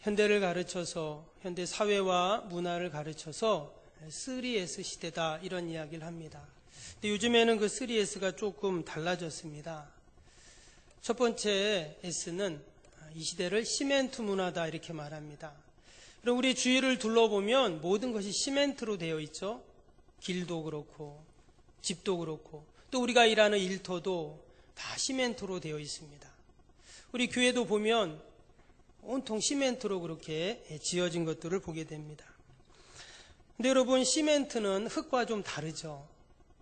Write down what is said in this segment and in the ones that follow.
현대를 가르쳐서 현대 사회와 문화를 가르쳐서 3S 시대다 이런 이야기를 합니다. 근데 요즘에는 그 3S가 조금 달라졌습니다. 첫 번째 S는 이 시대를 시멘트 문화다 이렇게 말합니다. 그럼 우리 주위를 둘러보면 모든 것이 시멘트로 되어 있죠. 길도 그렇고 집도 그렇고 또 우리가 일하는 일터도 다 시멘트로 되어 있습니다. 우리 교회도 보면 온통 시멘트로 그렇게 지어진 것들을 보게 됩니다. 근데 여러분, 시멘트는 흙과 좀 다르죠.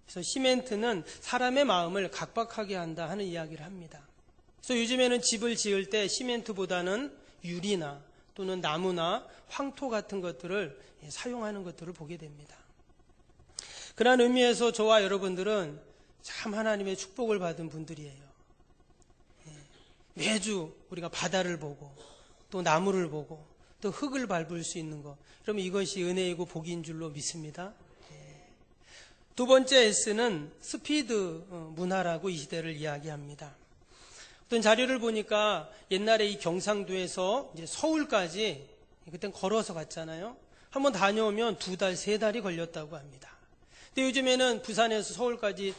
그래서 시멘트는 사람의 마음을 각박하게 한다 하는 이야기를 합니다. 그래서 요즘에는 집을 지을 때 시멘트보다는 유리나 또는 나무나 황토 같은 것들을 사용하는 것들을 보게 됩니다. 그런 의미에서 저와 여러분들은 참 하나님의 축복을 받은 분들이에요. 매주 우리가 바다를 보고 또 나무를 보고 또 흙을 밟을 수 있는 것, 그러면 이것이 은혜이고 복인 줄로 믿습니다. 두 번째 S는 스피드 문화라고 이 시대를 이야기합니다. 어떤 자료를 보니까 옛날에 이 경상도에서 이제 서울까지 그땐 걸어서 갔잖아요. 한번 다녀오면 2달, 3달이 걸렸다고 합니다. 근데 요즘에는 부산에서 서울까지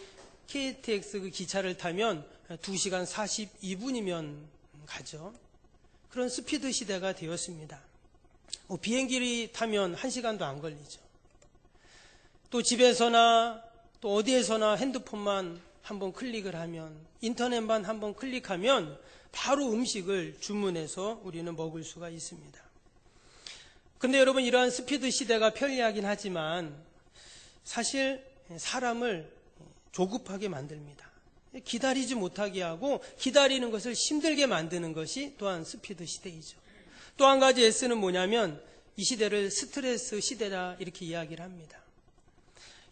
KTX 그 기차를 타면 2시간 42분이면 가죠. 그런 스피드 시대가 되었습니다. 비행기를 타면 1시간도 안 걸리죠. 또 집에서나 또 어디에서나 핸드폰만 한번 클릭을 하면, 인터넷만 한번 클릭하면 바로 음식을 주문해서 우리는 먹을 수가 있습니다. 근데 여러분, 이러한 스피드 시대가 편리하긴 하지만 사실 사람을 조급하게 만듭니다. 기다리지 못하게 하고 기다리는 것을 힘들게 만드는 것이 또한 스피드 시대이죠. 또 한 가지 S는 뭐냐면 이 시대를 스트레스 시대다 이렇게 이야기를 합니다.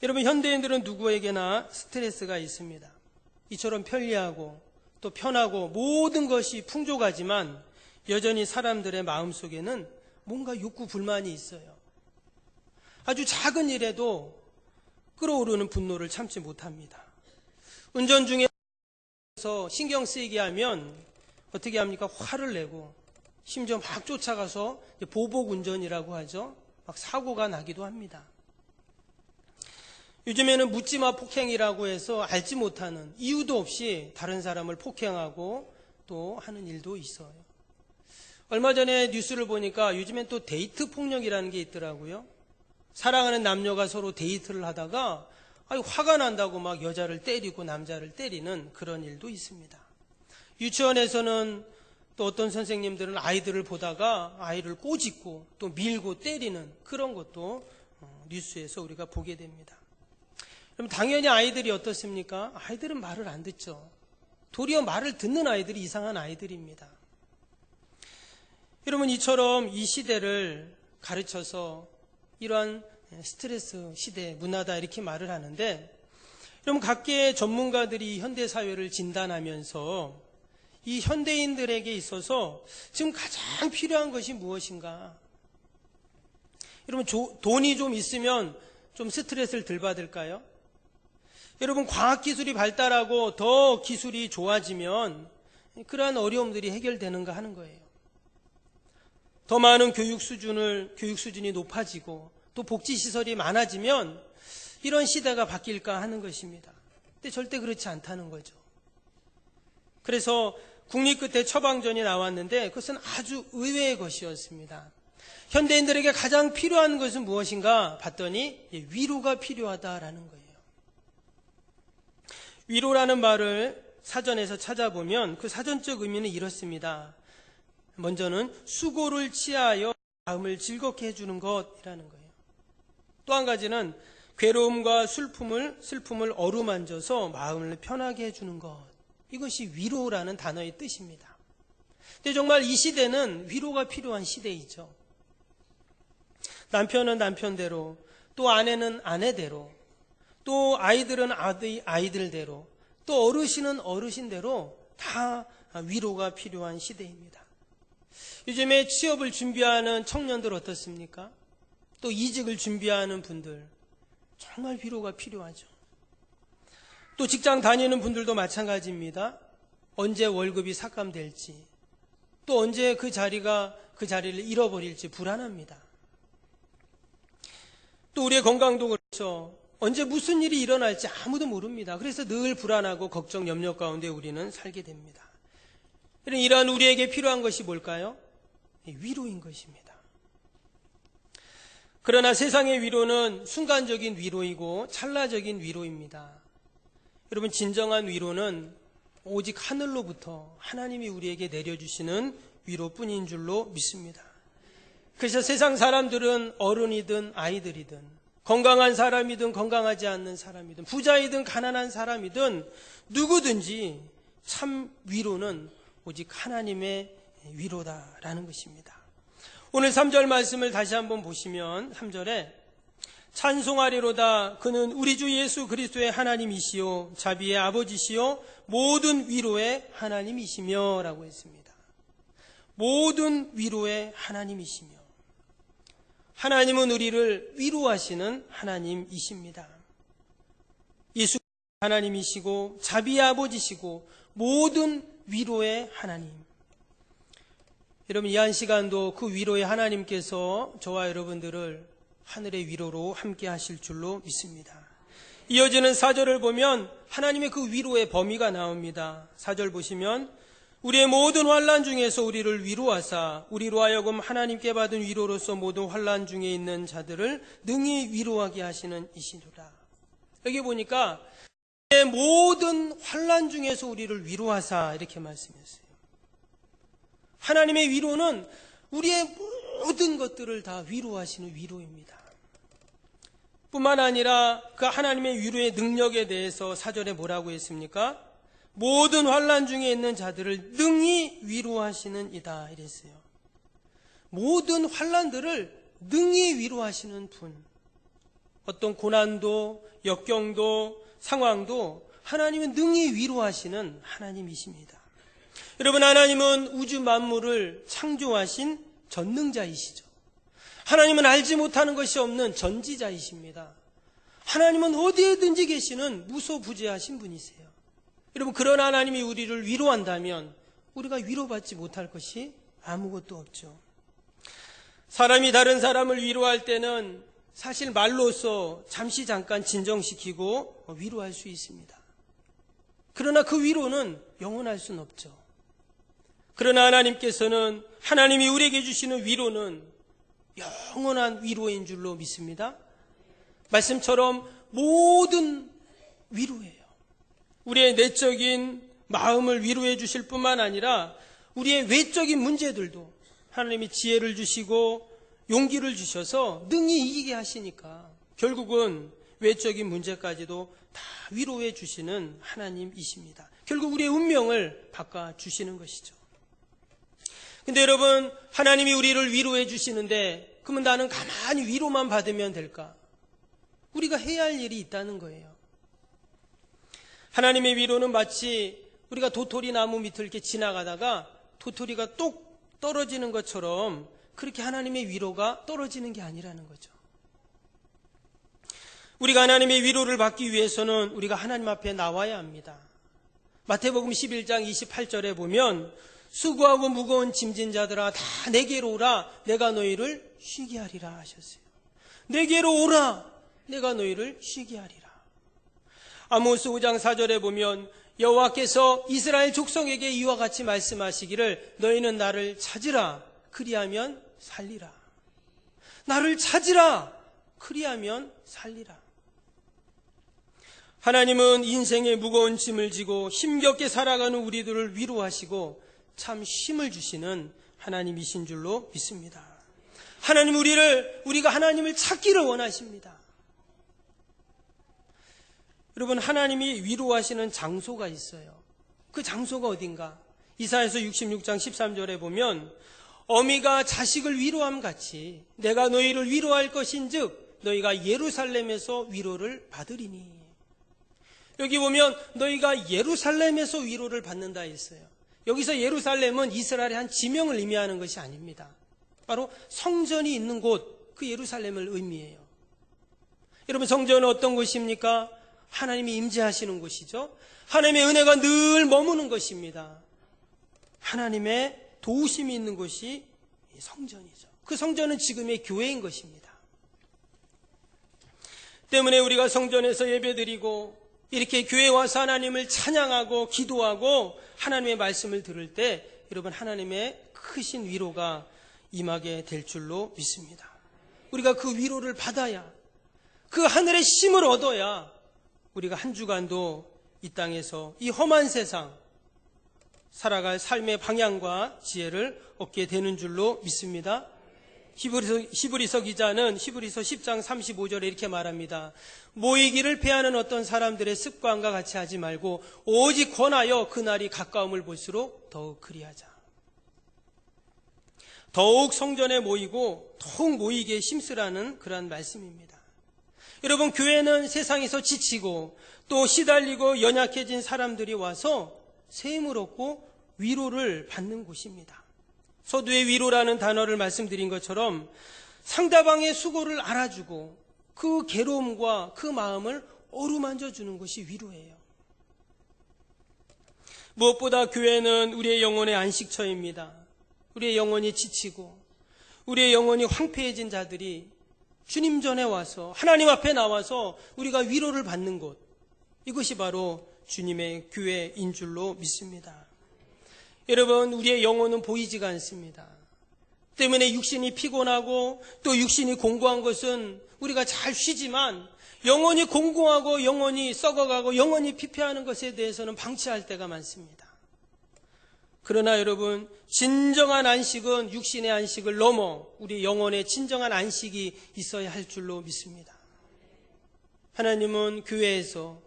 여러분, 현대인들은 누구에게나 스트레스가 있습니다. 이처럼 편리하고 또 편하고 모든 것이 풍족하지만 여전히 사람들의 마음속에는 뭔가 욕구 불만이 있어요. 아주 작은 일에도 끓어오르는 분노를 참지 못합니다. 운전 중에서 신경 쓰이게 하면 어떻게 합니까? 화를 내고 심지어 막 쫓아가서 보복 운전이라고 하죠. 막 사고가 나기도 합니다. 요즘에는 묻지마 폭행이라고 해서 알지 못하는 이유도 없이 다른 사람을 폭행하고 또 하는 일도 있어요. 얼마 전에 뉴스를 보니까 요즘엔 또 데이트 폭력이라는 게 있더라고요. 사랑하는 남녀가 서로 데이트를 하다가 화가 난다고 막 여자를 때리고 남자를 때리는 그런 일도 있습니다. 유치원에서는 또 어떤 선생님들은 아이들을 보다가 아이를 꼬집고 또 밀고 때리는 그런 것도 뉴스에서 우리가 보게 됩니다. 그럼 당연히 아이들이 어떻습니까? 아이들은 말을 안 듣죠. 도리어 말을 듣는 아이들이 이상한 아이들입니다. 여러분, 이처럼 이 시대를 가르쳐서 이러한 스트레스 시대 문화다 이렇게 말을 하는데, 여러분, 각계의 전문가들이 현대 사회를 진단하면서 이 현대인들에게 있어서 지금 가장 필요한 것이 무엇인가? 여러분, 돈이 좀 있으면 좀 스트레스를 덜 받을까요? 여러분, 과학기술이 발달하고 더 기술이 좋아지면 그러한 어려움들이 해결되는가 하는 거예요. 더 많은 교육 수준이 높아지고 또 복지시설이 많아지면 이런 시대가 바뀔까 하는 것입니다. 근데 절대 그렇지 않다는 거죠. 그래서 국립끝에 처방전이 나왔는데 그것은 아주 의외의 것이었습니다. 현대인들에게 가장 필요한 것은 무엇인가 봤더니 위로가 필요하다라는 거예요. 위로라는 말을 사전에서 찾아보면 그 사전적 의미는 이렇습니다. 먼저는 수고를 취하여 마음을 즐겁게 해주는 것이라는 거예요. 또 한 가지는 괴로움과 슬픔을 어루만져서 마음을 편하게 해주는 것. 이것이 위로라는 단어의 뜻입니다. 근데 정말 이 시대는 위로가 필요한 시대이죠. 남편은 남편대로, 또 아내는 아내대로, 또 아이들은 아이들대로, 또 어르신은 어르신대로 다 위로가 필요한 시대입니다. 요즘에 취업을 준비하는 청년들 어떻습니까? 또 이직을 준비하는 분들 정말 위로가 필요하죠. 또 직장 다니는 분들도 마찬가지입니다. 언제 월급이 삭감될지, 또 언제 그 자리가 그 자리를 잃어버릴지 불안합니다. 또 우리의 건강도 그렇죠. 언제 무슨 일이 일어날지 아무도 모릅니다. 그래서 늘 불안하고 걱정, 염려 가운데 우리는 살게 됩니다. 이러한 우리에게 필요한 것이 뭘까요? 위로인 것입니다. 그러나 세상의 위로는 순간적인 위로이고 찰나적인 위로입니다. 여러분, 진정한 위로는 오직 하늘로부터 하나님이 우리에게 내려주시는 위로뿐인 줄로 믿습니다. 그래서 세상 사람들은 어른이든 아이들이든 건강한 사람이든 건강하지 않는 사람이든 부자이든 가난한 사람이든 누구든지 참 위로는 오직 하나님의 위로다라는 것입니다. 오늘 3절 말씀을 다시 한번 보시면 3절에 찬송하리로다 그는 우리 주 예수 그리스도의 하나님이시요 자비의 아버지시요 모든 위로의 하나님이시며 라고 했습니다. 모든 위로의 하나님이시며, 하나님은 우리를 위로하시는 하나님이십니다. 예수 하나님이시고 자비의 아버지시고 모든 위로의 하나님. 여러분, 이 한 시간도 그 위로의 하나님께서 저와 여러분들을 하늘의 위로로 함께 하실 줄로 믿습니다. 이어지는 4절을 보면 하나님의 그 위로의 범위가 나옵니다. 4절 보시면 우리의 모든 환난 중에서 우리를 위로하사 우리로 하여금 하나님께 받은 위로로서 모든 환난 중에 있는 자들을 능히 위로하게 하시는 이시도다. 여기 보니까 우리의 모든 환난 중에서 우리를 위로하사 이렇게 말씀했어요. 하나님의 위로는 우리의 모든 것들을 다 위로하시는 위로입니다. 뿐만 아니라 그 하나님의 위로의 능력에 대해서 4절에 뭐라고 했습니까? 모든 환난 중에 있는 자들을 능히 위로하시는 이다 이랬어요. 모든 환난들을 능히 위로하시는 분. 어떤 고난도 역경도 상황도 하나님은 능히 위로하시는 하나님이십니다. 여러분, 하나님은 우주 만물을 창조하신 전능자이시죠. 하나님은 알지 못하는 것이 없는 전지자이십니다. 하나님은 어디에든지 계시는 무소부재하신 분이세요. 여러분, 그런 하나님이 우리를 위로한다면 우리가 위로받지 못할 것이 아무것도 없죠. 사람이 다른 사람을 위로할 때는 사실 말로써 잠깐 진정시키고 위로할 수 있습니다. 그러나 그 위로는 영원할 수는 없죠. 그러나 하나님께서는 하나님이 우리에게 주시는 위로는 영원한 위로인 줄로 믿습니다. 말씀처럼 모든 위로예요. 우리의 내적인 마음을 위로해 주실 뿐만 아니라 우리의 외적인 문제들도 하나님이 지혜를 주시고 용기를 주셔서 능히 이기게 하시니까 결국은 외적인 문제까지도 다 위로해 주시는 하나님이십니다. 결국 우리의 운명을 바꿔주시는 것이죠. 근데 여러분, 하나님이 우리를 위로해 주시는데 그러면 나는 가만히 위로만 받으면 될까? 우리가 해야 할 일이 있다는 거예요. 하나님의 위로는 마치 우리가 도토리 나무 밑을 이렇게 지나가다가 도토리가 똑 떨어지는 것처럼 그렇게 하나님의 위로가 떨어지는 게 아니라는 거죠. 우리가 하나님의 위로를 받기 위해서는 우리가 하나님 앞에 나와야 합니다. 마태복음 11장 28절에 보면 수고하고 무거운 짐진 자들아 다 내게로 오라 내가 너희를 쉬게 하리라 하셨어요. 내게로 오라 내가 너희를 쉬게 하리라. 아모스 5장 4절에 보면 여호와께서 이스라엘 족속에게 이와 같이 말씀하시기를 너희는 나를 찾으라 그리하면 살리라. 나를 찾으라 그리하면 살리라. 하나님은 인생의 무거운 짐을 지고 힘겹게 살아가는 우리들을 위로하시고 참 힘을 주시는 하나님이신 줄로 믿습니다. 하나님 우리가 하나님을 찾기를 원하십니다. 여러분, 하나님이 위로하시는 장소가 있어요. 그 장소가 어딘가? 이사야서 66장 13절에 보면 어미가 자식을 위로함 같이 내가 너희를 위로할 것인즉 너희가 예루살렘에서 위로를 받으리니. 여기 보면 너희가 예루살렘에서 위로를 받는다 했어요. 여기서 예루살렘은 이스라엘의 한 지명을 의미하는 것이 아닙니다. 바로 성전이 있는 곳, 그 예루살렘을 의미해요. 여러분, 성전은 어떤 곳입니까? 하나님이 임재하시는 곳이죠. 하나님의 은혜가 늘 머무는 것입니다. 하나님의 도우심이 있는 곳이 성전이죠. 그 성전은 지금의 교회인 것입니다. 때문에 우리가 성전에서 예배드리고 이렇게 교회에 와서 하나님을 찬양하고 기도하고 하나님의 말씀을 들을 때 여러분 하나님의 크신 위로가 임하게 될 줄로 믿습니다. 우리가 그 위로를 받아야, 그 하늘의 힘을 얻어야 우리가 한 주간도 이 땅에서 이 험한 세상 살아갈 삶의 방향과 지혜를 얻게 되는 줄로 믿습니다. 히브리서 기자는 히브리서 10장 35절에 이렇게 말합니다. 모이기를 패하는 어떤 사람들의 습관과 같이 하지 말고 오직 권하여 그날이 가까움을 볼수록 더욱 그리하자. 더욱 성전에 모이고 더욱 모이기에 힘쓰라는 그러한 말씀입니다. 여러분, 교회는 세상에서 지치고 또 시달리고 연약해진 사람들이 와서 새 힘을 얻고 위로를 받는 곳입니다. 서두에 위로라는 단어를 말씀드린 것처럼 상대방의 수고를 알아주고 그 괴로움과 그 마음을 어루만져 주는 것이 위로예요. 무엇보다 교회는 우리의 영혼의 안식처입니다. 우리의 영혼이 지치고 우리의 영혼이 황폐해진 자들이 주님 전에 와서 하나님 앞에 나와서 우리가 위로를 받는 곳, 이것이 바로 주님의 교회인 줄로 믿습니다. 여러분, 우리의 영혼은 보이지가 않습니다. 때문에 육신이 피곤하고 또 육신이 공고한 것은 우리가 잘 쉬지만 영혼이 공고하고 영혼이 썩어가고 영혼이 피폐하는 것에 대해서는 방치할 때가 많습니다. 그러나 여러분, 진정한 안식은 육신의 안식을 넘어 우리 영혼의 진정한 안식이 있어야 할 줄로 믿습니다. 하나님은 교회에서,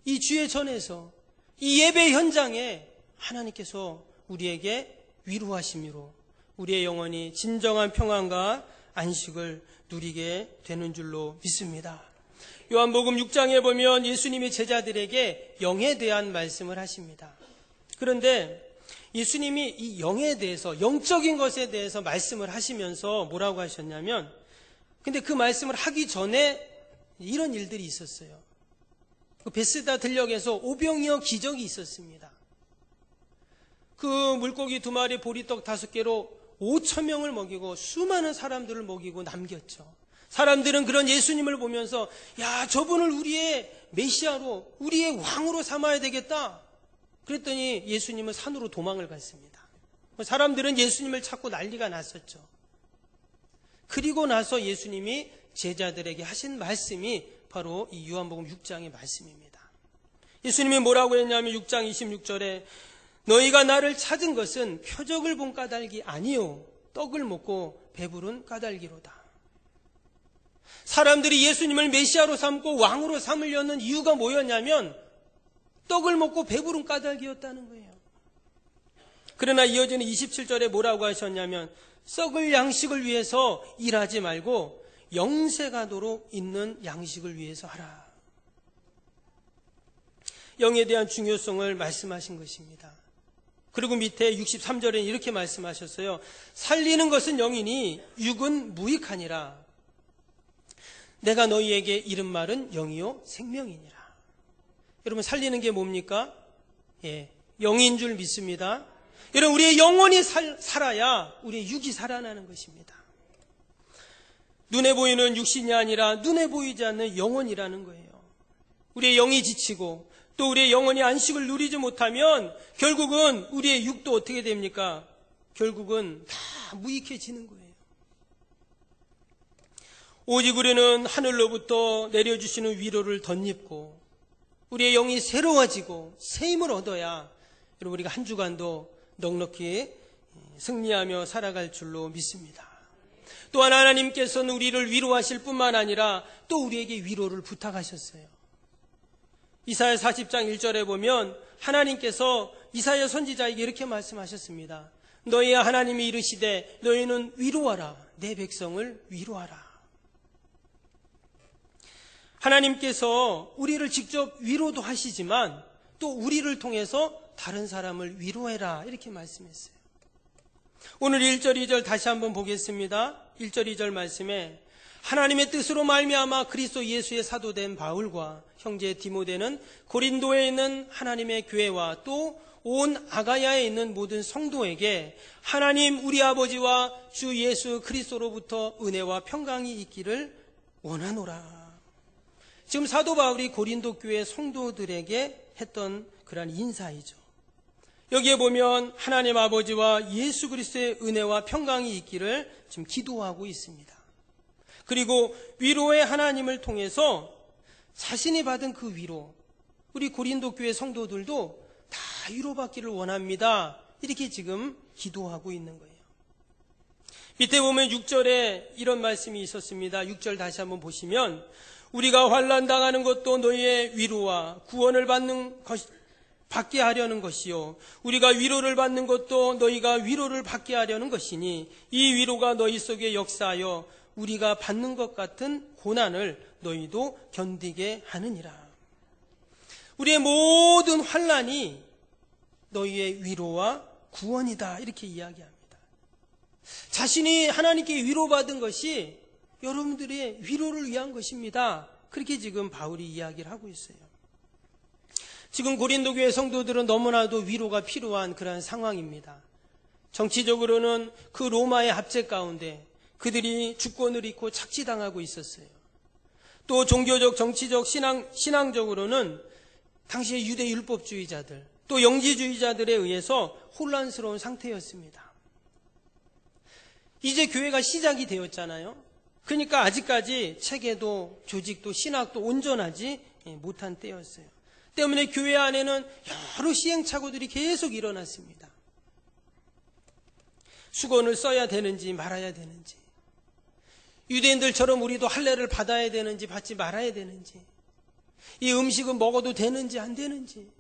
이 주의 전에서, 이 예배 현장에 하나님께서 우리에게 위로하심으로 우리의 영혼이 진정한 평안과 안식을 누리게 되는 줄로 믿습니다. 요한복음 6장에 보면 예수님이 제자들에게 영에 대한 말씀을 하십니다. 그런데 예수님이 이 영에 대해서, 영적인 것에 대해서 말씀을 하시면서 뭐라고 하셨냐면, 근데 그 말씀을 하기 전에 이런 일들이 있었어요. 그 베스다 들녘에서 오병이어 기적이 있었습니다. 그 물고기 2마리, 보리떡 5개로 5,000명을 먹이고 수많은 사람들을 먹이고 남겼죠. 사람들은 그런 예수님을 보면서, 야, 저분을 우리의 메시아로, 우리의 왕으로 삼아야 되겠다. 그랬더니 예수님은 산으로 도망을 갔습니다. 사람들은 예수님을 찾고 난리가 났었죠. 그리고 나서 예수님이 제자들에게 하신 말씀이 바로 이 요한복음 6장의 말씀입니다. 예수님이 뭐라고 했냐면 6장 26절에 너희가 나를 찾은 것은 표적을 본 까닭이 아니요 떡을 먹고 배부른 까닭이로다. 사람들이 예수님을 메시아로 삼고 왕으로 삼으려는 이유가 뭐였냐면 떡을 먹고 배부른 까닭이었다는 거예요. 그러나 이어지는 27절에 뭐라고 하셨냐면 썩을 양식을 위해서 일하지 말고 영생하도록 있는 양식을 위해서 하라. 영에 대한 중요성을 말씀하신 것입니다. 그리고 밑에 63절에 이렇게 말씀하셨어요. 살리는 것은 영이니 육은 무익하니라. 내가 너희에게 이른 말은 영이요 생명이니라. 여러분, 살리는 게 뭡니까? 영인 줄 믿습니다. 여러분, 우리의 영혼이 살아야 우리의 육이 살아나는 것입니다. 눈에 보이는 육신이 아니라 눈에 보이지 않는 영혼이라는 거예요. 우리의 영이 지치고 또 우리의 영혼이 안식을 누리지 못하면 결국은 우리의 육도 어떻게 됩니까? 결국은 다 무익해지는 거예요. 오직 우리는 하늘로부터 내려주시는 위로를 덧입고 우리의 영이 새로워지고 새 힘을 얻어야 여러분 우리가 한 주간도 넉넉히 승리하며 살아갈 줄로 믿습니다. 또한 하나님께서는 우리를 위로하실 뿐만 아니라 또 우리에게 위로를 부탁하셨어요. 이사야 40장 1절에 보면 하나님께서 이사야 선지자에게 이렇게 말씀하셨습니다. 너희야 하나님이 이르시되 너희는 위로하라. 내 백성을 위로하라. 하나님께서 우리를 직접 위로도 하시지만 또 우리를 통해서 다른 사람을 위로해라 이렇게 말씀했어요. 오늘 1절 2절 다시 한번 보겠습니다. 1절 2절 말씀에 하나님의 뜻으로 말미암아 그리스도 예수의 사도된 바울과 형제 디모데는 고린도에 있는 하나님의 교회와 또 온 아가야에 있는 모든 성도에게 하나님 우리 아버지와 주 예수 그리스도로부터 은혜와 평강이 있기를 원하노라. 지금 사도 바울이 고린도 교회 성도들에게 했던 그러한 인사이죠. 여기에 보면 하나님 아버지와 예수 그리스도의 은혜와 평강이 있기를 지금 기도하고 있습니다. 그리고 위로의 하나님을 통해서 자신이 받은 그 위로, 우리 고린도 교회 성도들도 다 위로받기를 원합니다. 이렇게 지금 기도하고 있는 거예요. 밑에 보면 6절에 이런 말씀이 있었습니다. 6절 다시 한번 보시면 우리가 환난 당하는 것도 너희의 위로와 구원을 받게 하려는 것이요 우리가 위로를 받는 것도 너희가 위로를 받게 하려는 것이니 이 위로가 너희 속에 역사하여 우리가 받는 것 같은 고난을 너희도 견디게 하느니라. 우리의 모든 환난이 너희의 위로와 구원이다. 이렇게 이야기합니다. 자신이 하나님께 위로받은 것이 여러분들의 위로를 위한 것입니다. 그렇게 지금 바울이 이야기를 하고 있어요. 지금 고린도 교회 성도들은 너무나도 위로가 필요한 그러한 상황입니다. 정치적으로는 그 로마의 압제 가운데 그들이 주권을 잃고 착취당하고 있었어요. 또 종교적, 정치적, 신앙적으로는 당시의 유대 율법주의자들, 또 영지주의자들에 의해서 혼란스러운 상태였습니다. 이제 교회가 시작이 되었잖아요. 그러니까 아직까지 체계도 조직도 신학도 온전하지 못한 때였어요. 때문에 교회 안에는 여러 시행착오들이 계속 일어났습니다. 수건을 써야 되는지 말아야 되는지, 유대인들처럼 우리도 할례를 받아야 되는지 받지 말아야 되는지, 이 음식은 먹어도 되는지 안 되는지,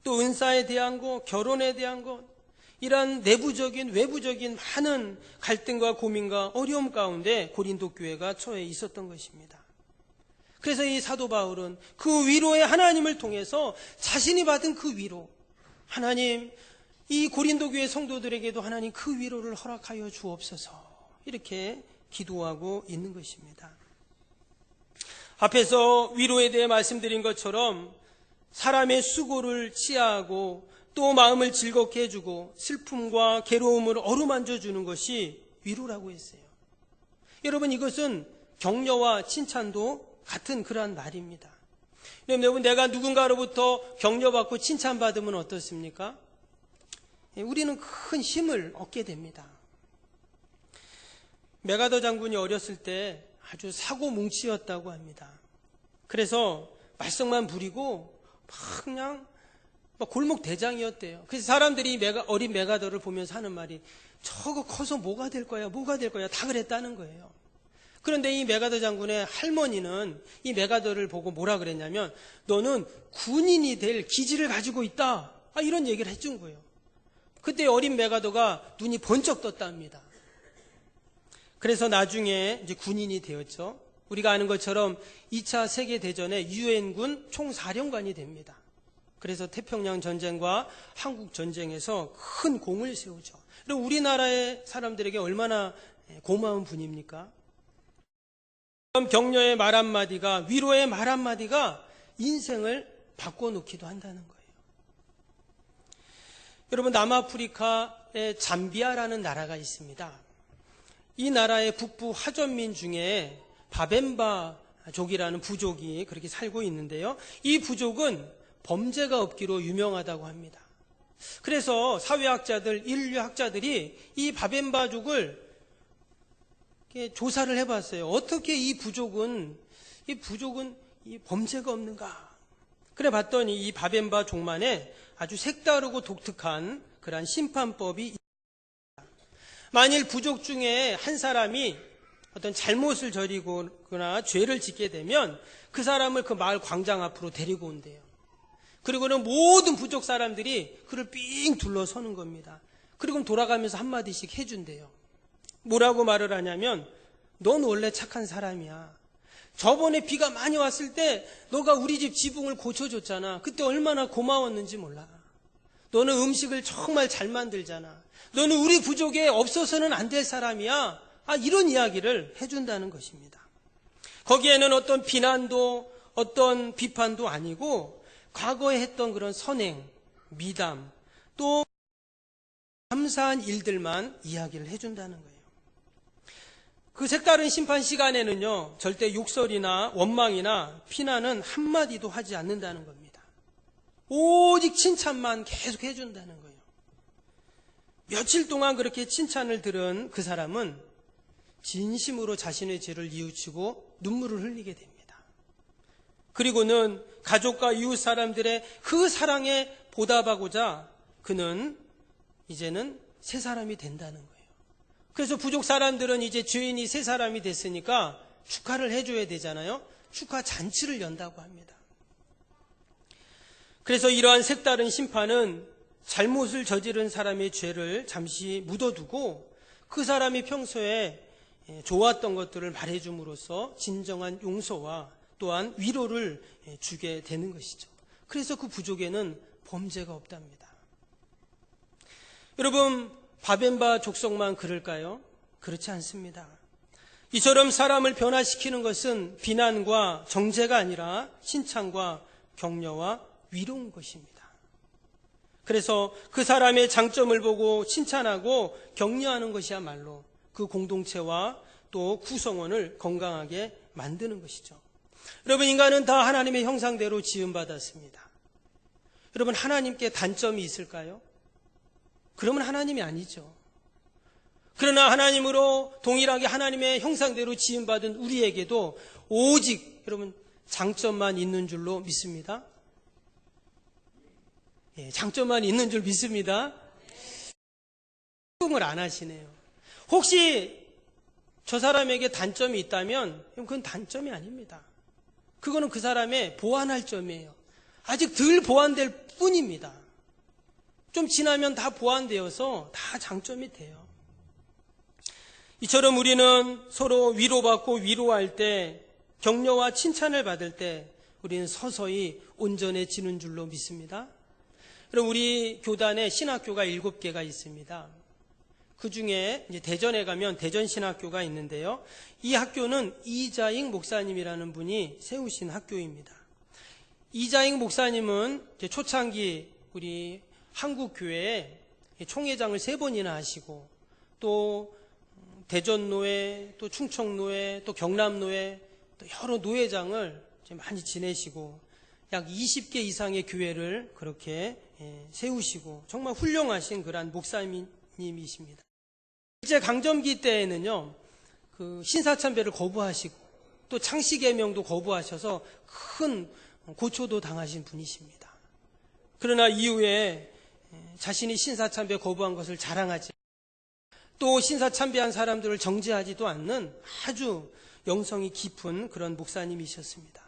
또 은사에 대한 것, 결혼에 대한 것, 이러한 내부적인 외부적인 많은 갈등과 고민과 어려움 가운데 고린도 교회가 처해 있었던 것입니다. 그래서 이 사도 바울은 그 위로의 하나님을 통해서 자신이 받은 그 위로, 하나님 이 고린도 교회 성도들에게도 하나님 그 위로를 허락하여 주옵소서, 이렇게 기도하고 있는 것입니다. 앞에서 위로에 대해 말씀드린 것처럼 사람의 수고를 치하하고 또 마음을 즐겁게 해주고 슬픔과 괴로움을 어루만져 주는 것이 위로라고 했어요. 여러분, 이것은 격려와 칭찬도 같은 그러한 말입니다. 여러분, 내가 누군가로부터 격려받고 칭찬받으면 어떻습니까? 우리는 큰 힘을 얻게 됩니다. 메가더 장군이 어렸을 때 아주 사고뭉치였다고 합니다. 그래서 말썽만 부리고 그냥 골목 대장이었대요. 그래서 사람들이 어린 메가더를 보면서 하는 말이 저거 커서 뭐가 될 거야, 뭐가 될 거야, 다 그랬다는 거예요. 그런데 이 메가더 장군의 할머니는 이 메가더를 보고 뭐라 그랬냐면 너는 군인이 될 기질을 가지고 있다, 이런 얘기를 해준 거예요. 그때 어린 메가더가 눈이 번쩍 떴답니다. 그래서 나중에 이제 군인이 되었죠. 우리가 아는 것처럼 2차 세계대전의 유엔군 총사령관이 됩니다. 그래서 태평양 전쟁과 한국 전쟁에서 큰 공을 세우죠. 그리고 우리나라의 사람들에게 얼마나 고마운 분입니까? 격려의 말 한마디가, 위로의 말 한마디가 인생을 바꿔놓기도 한다는 거예요. 여러분, 남아프리카의 잠비아라는 나라가 있습니다. 이 나라의 북부 하전민 중에 바벤바족이라는 부족이 그렇게 살고 있는데요. 이 부족은 범죄가 없기로 유명하다고 합니다. 그래서 사회학자들, 인류학자들이 이 바벤바족을 조사를 해봤어요. 어떻게 이 부족은 이 범죄가 없는가? 그래 봤더니 이 바벤바족만의 아주 색다르고 독특한 그러한 심판법이 있습니다. 만일 부족 중에 한 사람이 어떤 잘못을 저지르거나 죄를 짓게 되면 그 사람을 그 마을 광장 앞으로 데리고 온대요. 그리고는 모든 부족 사람들이 그를 삥 둘러서는 겁니다. 그리고 돌아가면서 한마디씩 해준대요. 뭐라고 말을 하냐면 넌 원래 착한 사람이야. 저번에 비가 많이 왔을 때 너가 우리 집 지붕을 고쳐줬잖아. 그때 얼마나 고마웠는지 몰라. 너는 음식을 정말 잘 만들잖아. 너는 우리 부족에 없어서는 안 될 사람이야. 이런 이야기를 해준다는 것입니다. 거기에는 어떤 비난도 어떤 비판도 아니고 과거에 했던 그런 선행, 미담, 또 감사한 일들만 이야기를 해준다는 거예요. 그 색다른 심판 시간에는요, 절대 욕설이나 원망이나 비난은 한마디도 하지 않는다는 겁니다. 오직 칭찬만 계속 해준다는 거예요. 며칠 동안 그렇게 칭찬을 들은 그 사람은 진심으로 자신의 죄를 뉘우치고 눈물을 흘리게 됩니다. 그리고는 가족과 이웃 사람들의 그 사랑에 보답하고자 그는 이제는 새 사람이 된다는 거예요. 그래서 부족 사람들은 이제 죄인이 새 사람이 됐으니까 축하를 해줘야 되잖아요. 축하 잔치를 연다고 합니다. 그래서 이러한 색다른 심판은 잘못을 저지른 사람의 죄를 잠시 묻어두고 그 사람이 평소에 좋았던 것들을 말해줌으로써 진정한 용서와 또한 위로를 주게 되는 것이죠. 그래서 그 부족에는 범죄가 없답니다. 여러분, 바벤바 족속만 그럴까요? 그렇지 않습니다. 이처럼 사람을 변화시키는 것은 비난과 정죄가 아니라 칭찬과 격려와 위로인 것입니다. 그래서 그 사람의 장점을 보고 칭찬하고 격려하는 것이야말로 그 공동체와 또 구성원을 건강하게 만드는 것이죠. 여러분, 인간은 다 하나님의 형상대로 지음받았습니다. 여러분, 하나님께 단점이 있을까요? 그러면 하나님이 아니죠. 그러나 하나님으로 동일하게 하나님의 형상대로 지음받은 우리에게도 오직 여러분 장점만 있는 줄로 믿습니다. 장점만 있는 줄 믿습니다. 적용을 안 하시네요. 혹시 저 사람에게 단점이 있다면 그건 단점이 아닙니다. 그거는 그 사람의 보완할 점이에요. 아직 덜 보완될 뿐입니다. 좀 지나면 다 보완되어서 다 장점이 돼요. 이처럼 우리는 서로 위로받고 위로할 때, 격려와 칭찬을 받을 때 우리는 서서히 온전해지는 줄로 믿습니다. 그럼 우리 교단에 신학교가 7개가 있습니다. 그 중에 이제 대전에 가면 대전신학교가 있는데요. 이 학교는 이자익 목사님이라는 분이 세우신 학교입니다. 이자익 목사님은 이제 초창기 우리 한국교회에 총회장을 3번이나 하시고 또 대전노회, 또 충청노회, 또 경남노회, 또 여러 노회장을 많이 지내시고 약 20개 이상의 교회를 그렇게 세우시고 정말 훌륭하신 그러한 목사님이십니다. 일제 강점기 때에는요, 그 신사참배를 거부하시고 또 창씨개명도 거부하셔서 큰 고초도 당하신 분이십니다. 그러나 이후에 자신이 신사참배 거부한 것을 자랑하지, 또 신사참배한 사람들을 정죄하지도 않는 아주 영성이 깊은 그런 목사님이셨습니다.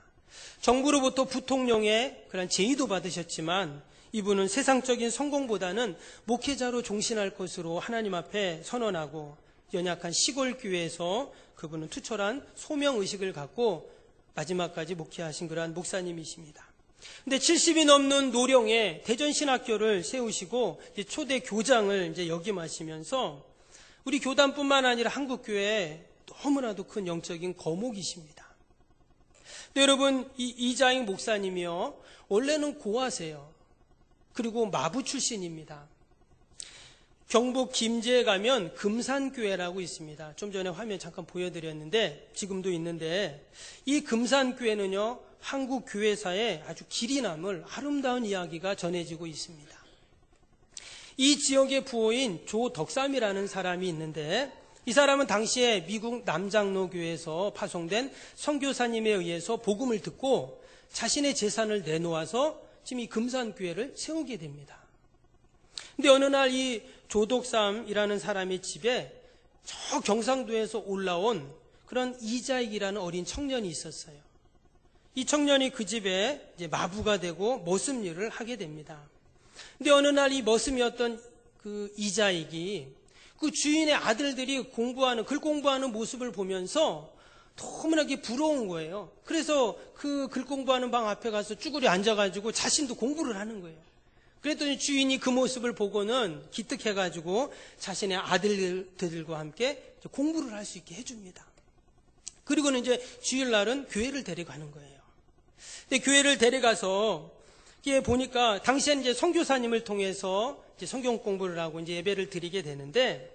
정부로부터 부통령의 그런 제의도 받으셨지만 이분은 세상적인 성공보다는 목회자로 종신할 것으로 하나님 앞에 선언하고 연약한 시골 교회에서 그분은 투철한 소명의식을 갖고 마지막까지 목회하신 그러한 목사님이십니다. 근데 70이 넘는 노령에 대전신학교를 세우시고 이제 초대 교장을 이제 역임하시면서 우리 교단뿐만 아니라 한국교회에 너무나도 큰 영적인 거목이십니다. 근데 여러분, 이 이자익 목사님이요, 원래는 고아세요. 그리고 마부 출신입니다. 경북 김제에 가면 금산교회라고 있습니다. 좀 전에 화면 잠깐 보여드렸는데 지금도 있는데 이 금산교회는요, 한국 교회사에 아주 길이 남을 아름다운 이야기가 전해지고 있습니다. 이 지역의 부호인 조덕삼이라는 사람이 있는데 이 사람은 당시에 미국 남장로교회에서 파송된 선교사님에 의해서 복음을 듣고 자신의 재산을 내놓아서 지금 이 금산교회를 세우게 됩니다. 근데 어느 날 이 조덕삼이라는 사람의 집에 저 경상도에서 올라온 그런 이자익이라는 어린 청년이 있었어요. 이 청년이 그 집에 이제 마부가 되고 머슴 일을 하게 됩니다. 근데 어느 날 이 머슴이었던 그 이자익이 그 주인의 아들들이 글 공부하는 모습을 보면서 너무나게 부러운 거예요. 그래서 그 글 공부하는 방 앞에 가서 쭈그려 앉아가지고 자신도 공부를 하는 거예요. 그랬더니 주인이 그 모습을 보고는 기특해가지고 자신의 아들들과 함께 공부를 할 수 있게 해줍니다. 그리고는 이제 주일날은 교회를 데려가는 거예요. 근데 교회를 데려가서 이게 보니까 당시엔 이제 선교사님을 통해서 이제 성경 공부를 하고 이제 예배를 드리게 되는데,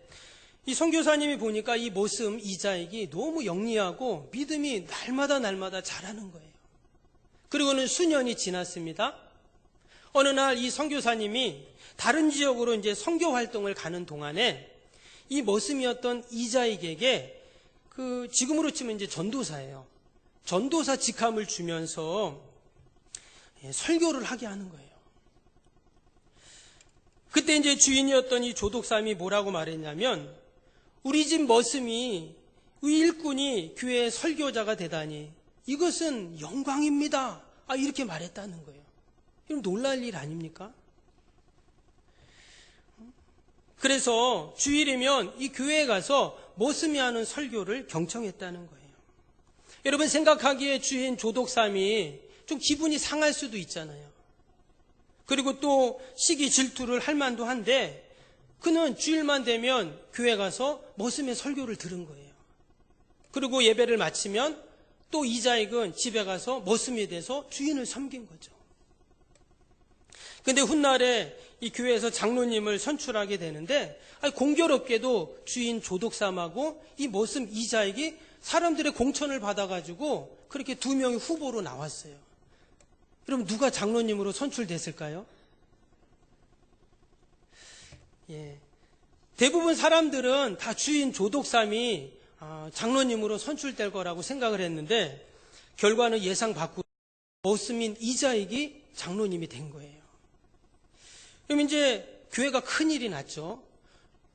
이 선교사님이 보니까 이 모습 이자익이 너무 영리하고 믿음이 날마다 자라는 거예요. 그리고는 수년이 지났습니다. 어느 날 이 선교사님이 다른 지역으로 이제 선교 활동을 가는 동안에 이 머슴이었던 이자익에게 지금으로 치면 이제 전도사예요. 전도사 직함을 주면서 설교를 하게 하는 거예요. 그때 이제 주인이었던 이 조독삼이 뭐라고 말했냐면, 우리 집 머슴이, 우리 일꾼이 교회 설교자가 되다니 이것은 영광입니다. 이렇게 말했다는 거예요. 이건 놀랄 일 아닙니까? 그래서 주일이면 이 교회에 가서 머슴이 하는 설교를 경청했다는 거예요. 여러분 생각하기에 주인 조독삼이 좀 기분이 상할 수도 있잖아요. 그리고 또 시기 질투를 할 만도 한데, 그는 주일만 되면 교회 가서 머슴의 설교를 들은 거예요. 그리고 예배를 마치면 또 이자익은 집에 가서 머슴이 돼서 주인을 섬긴 거죠. 근데 훗날에 이 교회에서 장로님을 선출하게 되는데, 공교롭게도 주인 조독삼하고 이 머슴 이자익이 사람들의 공천을 받아가지고 그렇게 두 명이 후보로 나왔어요. 그럼 누가 장로님으로 선출됐을까요? 대부분 사람들은 다 주인 조독삼이 장로님으로 선출될 거라고 생각을 했는데, 결과는 예상 밖으로 머슴인 이자익이 장로님이 된 거예요. 그럼 이제 교회가 큰일이 났죠.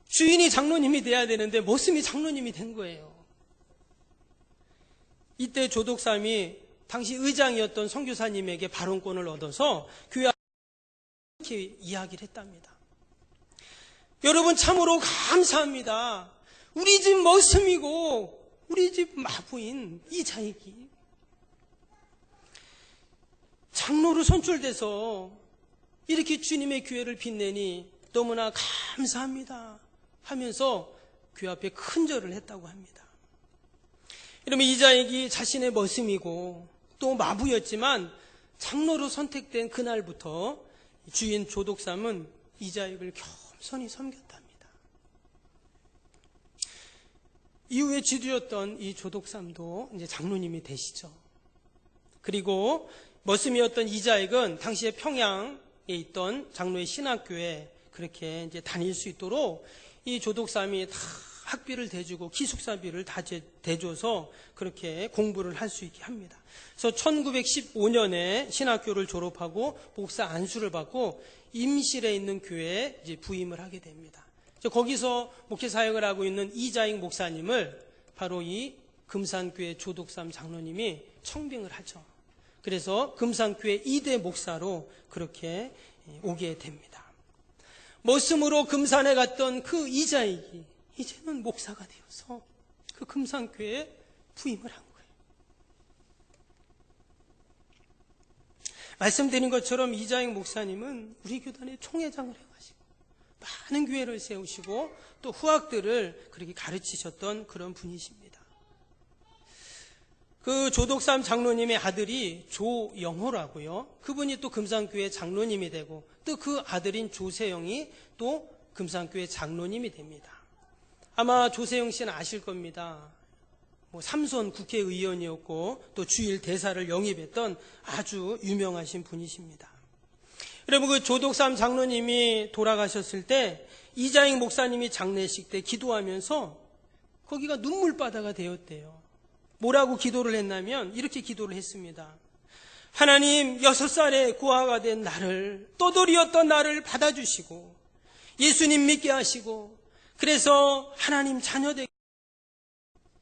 주인이 장로님이 돼야 되는데 머슴이 장로님이 된 거예요. 이때 조독삼이 당시 의장이었던 선교사님에게 발언권을 얻어서 교회 이렇게 이야기를 했답니다. 여러분 참으로 감사합니다. 우리 집 머슴이고 우리 집 마부인 이자익이 장로로 선출돼서 이렇게 주님의 교회를 빛내니 너무나 감사합니다 하면서 교회 앞에 큰절을 했다고 합니다. 이러면 이자익이 자신의 머슴이고 또 마부였지만 장로로 선택된 그날부터 주인 조독삼은 이자익을 겸손히 섬겼답니다. 이후에 지도였던 이 조독삼도 이제 장로님이 되시죠. 그리고 머슴이었던 이자익은 당시에 평양에 있던 장로의 신학교에 그렇게 이제 다닐 수 있도록 이 조독삼이 다 학비를 대주고 기숙사비를 다 대줘서 그렇게 공부를 할 수 있게 합니다. 그래서 1915년에 신학교를 졸업하고 목사 안수를 받고 임실에 있는 교회에 이제 부임을 하게 됩니다. 거기서 목회 사역을 하고 있는 이자익 목사님을 바로 이 금산교회 조독삼 장로님이 청빙을 하죠. 그래서 금산교회 2대 목사로 그렇게 오게 됩니다. 머슴으로 금산에 갔던 그 이자익이 이제는 목사가 되어서 그 금산교회에 부임을 한 거예요. 말씀드린 것처럼 이자익 목사님은 우리 교단의 총회장을 해가지고 많은 교회를 세우시고 또 후학들을 그렇게 가르치셨던 그런 분이십니다. 그 조독삼 장로님의 아들이 조영호라고요. 그분이 또 금산교회 장로님이 되고 또 그 아들인 조세영이 또 금산교회 장로님이 됩니다. 아마 조세영 씨는 아실 겁니다. 삼선 국회의원이었고 또 주일 대사를 영입했던 아주 유명하신 분이십니다. 여러분 그 조독삼 장로님이 돌아가셨을 때 이자익 목사님이 장례식 때 기도하면서 거기가 눈물바다가 되었대요. 뭐라고 기도를 했냐면 이렇게 기도를 했습니다. 하나님 6살에 고아가 된 나를, 떠돌이였던 나를 받아주시고 예수님 믿게 하시고 그래서 하나님 자녀 되게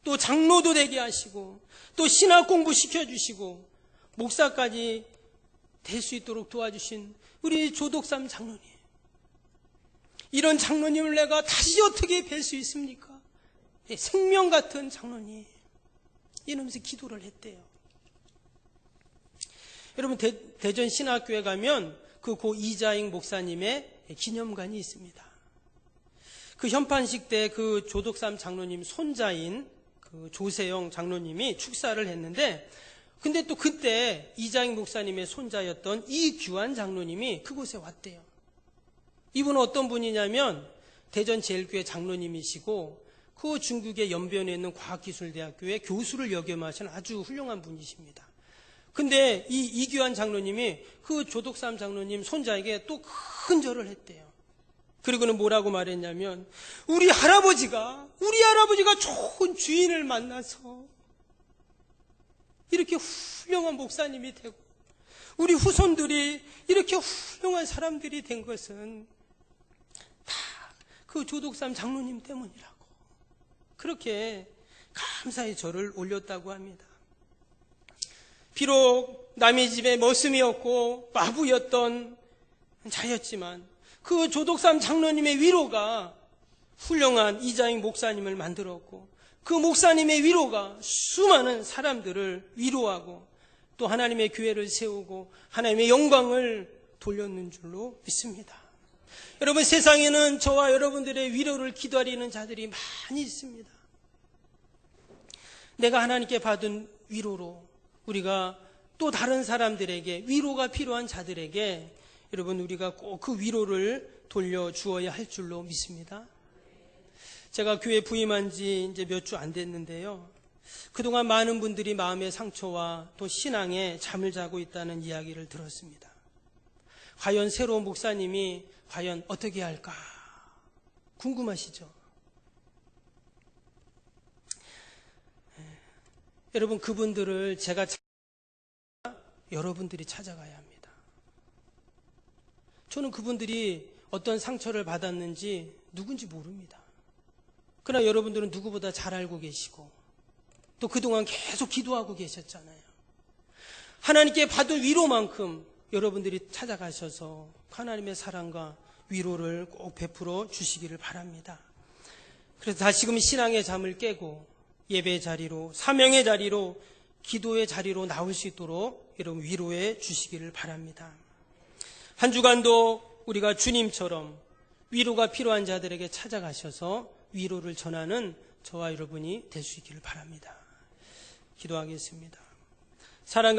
또 장로도 되게 하시고 또 신학 공부 시켜주시고 목사까지 될 수 있도록 도와주신 우리 조독삼 장로님, 이런 장로님을 내가 다시 어떻게 뵐 수 있습니까? 생명 같은 장로님, 이러면서 기도를 했대요. 여러분 대전 신학교에 가면 그 고 이자익 목사님의 기념관이 있습니다. 그 현판식 때 그 조독삼 장로님 손자인 그 조세영 장로님이 축사를 했는데 근데 또 그때 이장익 목사님의 손자였던 이규환 장로님이 그곳에 왔대요. 이분은 어떤 분이냐면 대전 제일교회 장로님이시고 그 중국의 연변에 있는 과학기술대학교의 교수를 역임하신 아주 훌륭한 분이십니다. 근데 이 이규환 장로님이 그 조덕삼 장로님 손자에게 또 큰 절을 했대요. 그리고는 뭐라고 말했냐면 우리 할아버지가 좋은 주인을 만나서 이렇게 훌륭한 목사님이 되고 우리 후손들이 이렇게 훌륭한 사람들이 된 것은 다 그 조덕삼 장로님 때문이라고 그렇게 감사의 절을 올렸다고 합니다. 비록 남의 집에 머슴이었고 마부였던 자였지만 그 조덕삼 장로님의 위로가 훌륭한 이장익 목사님을 만들었고 그 목사님의 위로가 수많은 사람들을 위로하고 또 하나님의 교회를 세우고 하나님의 영광을 돌렸는 줄로 믿습니다. 여러분, 세상에는 저와 여러분들의 위로를 기다리는 자들이 많이 있습니다. 내가 하나님께 받은 위로로 우리가 또 다른 사람들에게 위로가 필요한 자들에게 여러분 우리가 꼭 그 위로를 돌려주어야 할 줄로 믿습니다. 제가 교회 부임한 지 이제 몇 주 안 됐는데요. 그동안 많은 분들이 마음의 상처와 또 신앙에 잠을 자고 있다는 이야기를 들었습니다. 과연 새로운 목사님이 과연 어떻게 할까 궁금하시죠? 여러분, 그분들을 제가 여러분들이 찾아가야 합니다. 저는 그분들이 어떤 상처를 받았는지 누군지 모릅니다. 그러나 여러분들은 누구보다 잘 알고 계시고 또 그동안 계속 기도하고 계셨잖아요. 하나님께 받은 위로만큼 여러분들이 찾아가셔서 하나님의 사랑과 위로를 꼭 베풀어 주시기를 바랍니다. 그래서 다시금 신앙의 잠을 깨고 예배의 자리로, 사명의 자리로, 기도의 자리로 나올 수 있도록 여러분 위로해 주시기를 바랍니다. 한 주간도 우리가 주님처럼 위로가 필요한 자들에게 찾아가셔서 위로를 전하는 저와 여러분이 될 수 있기를 바랍니다. 기도하겠습니다. 사랑